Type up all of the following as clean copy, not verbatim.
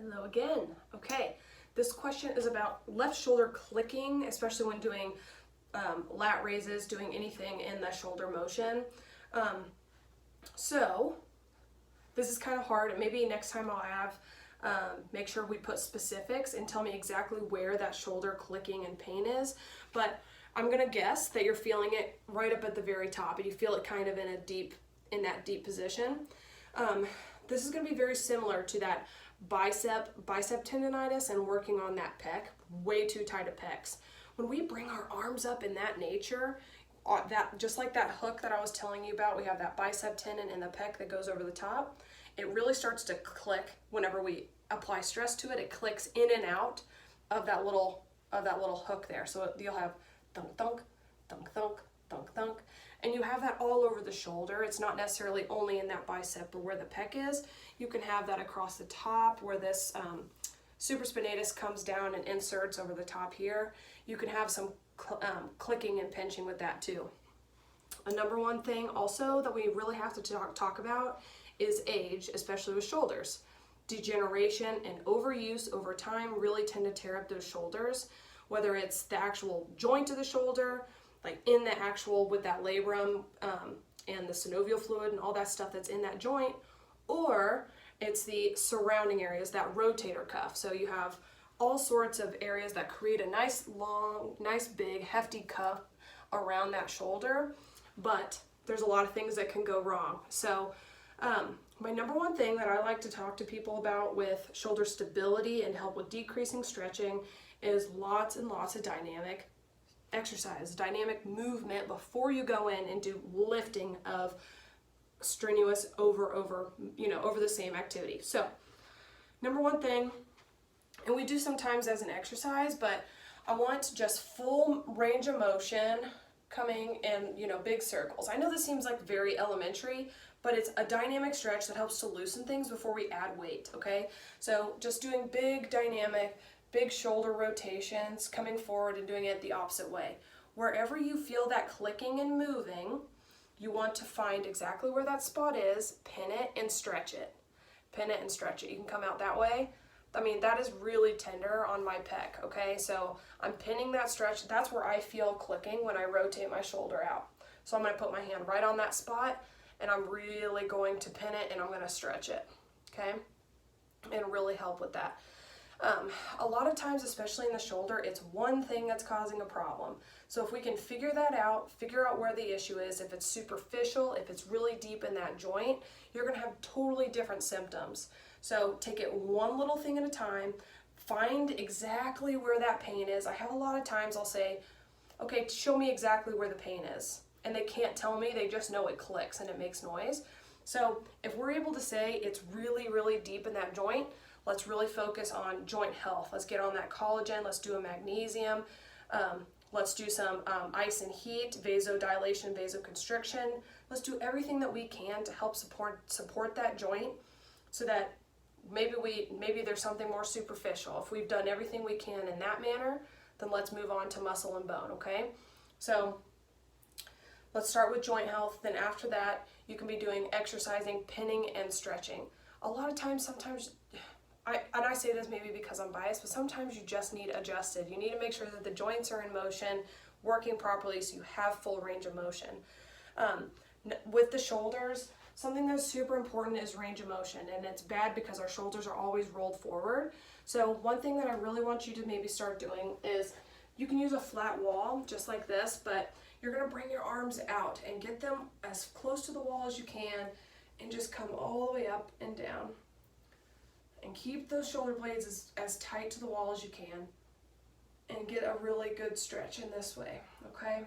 Hello again. Okay, this question is about left shoulder clicking, especially when doing lat raises, doing anything in the shoulder motion. So this is kind of hard, and maybe next time I'll have make sure we put specifics and tell me exactly where that shoulder clicking and pain is. But I'm gonna guess that you're feeling it right up at the very top, and you feel it kind of in that deep position. This is gonna be very similar to that bicep tendonitis and working on that pec, way too tight of pecs. When we bring our arms up in that nature, that just like that hook that I was telling you about, we have that bicep tendon and the pec that goes over the top. It really starts to click whenever we apply stress to it. It clicks in and out of that little hook there. So you'll have thunk thunk, thunk thunk, thunk thunk, and you have that all over the shoulder. It's not necessarily only in that bicep or where the pec is. You can have that across the top where this supraspinatus comes down and inserts over the top here. You can have some clicking and pinching with that too. A number one thing also that we really have to talk about is age, especially with shoulders. Degeneration and overuse over time really tend to tear up those shoulders, whether it's the actual joint of the shoulder, like in the actual with that labrum and the synovial fluid and all that stuff that's in that joint, or it's the surrounding areas, that rotator cuff. So you have all sorts of areas that create a nice long, nice big hefty cuff around that shoulder, but there's a lot of things that can go wrong. So my number one thing that I like to talk to people about with shoulder stability and help with decreasing stretching is lots and lots of dynamic exercise, dynamic movement before you go in and do lifting of strenuous over the same activity. So number one thing, and we do sometimes as an exercise, but I want just full range of motion coming in, big circles. I know this seems like very elementary, but it's a dynamic stretch that helps to loosen things before we add weight, okay? So just doing big dynamic, big shoulder rotations, coming forward and doing it the opposite way. Wherever you feel that clicking and moving, you want to find exactly where that spot is, pin it and stretch it. Pin it and stretch it. You can come out that way. I mean, that is really tender on my pec, okay? So I'm pinning that stretch. That's where I feel clicking when I rotate my shoulder out. So I'm gonna put my hand right on that spot, and I'm really going to pin it and I'm gonna stretch it, okay? And really help with that. A lot of times, especially in the shoulder, it's one thing that's causing a problem. So if we can figure that out, figure out where the issue is, if it's superficial, if it's really deep in that joint, you're gonna have totally different symptoms. So take it one little thing at a time, find exactly where that pain is. I have a lot of times I'll say, okay, show me exactly where the pain is. And they can't tell me, they just know it clicks and it makes noise. So if we're able to say it's really, really deep in that joint, let's really focus on joint health. Let's get on that collagen. Let's do a magnesium. Let's do some ice and heat, vasodilation, vasoconstriction. Let's do everything that we can to help support that joint, so that maybe there's something more superficial. If we've done everything we can in that manner, then let's move on to muscle and bone, okay? So let's start with joint health. Then after that, you can be doing exercising, pinning, and stretching. A lot of times, sometimes, I say this maybe because I'm biased, but sometimes you just need adjusted. You need to make sure that the joints are in motion, working properly, so you have full range of motion. With the shoulders, something that's super important is range of motion, and it's bad because our shoulders are always rolled forward. So one thing that I really want you to maybe start doing is, you can use a flat wall just like this, but you're gonna bring your arms out and get them as close to the wall as you can and just come all the way up and down. And keep those shoulder blades as tight to the wall as you can, and get a really good stretch in this way, okay?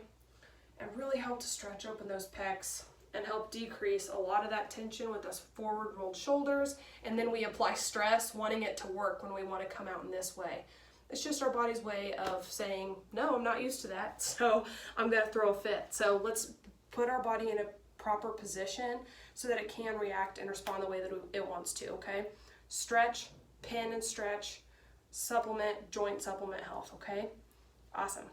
And really help to stretch open those pecs and help decrease a lot of that tension with those forward rolled shoulders. And then we apply stress, wanting it to work when we want to come out in this way. It's just our body's way of saying, no, I'm not used to that, so I'm gonna throw a fit. So let's put our body in a proper position so that it can react and respond the way that it wants to, okay? Stretch, pin and stretch, supplement, joint supplement health, okay? Awesome.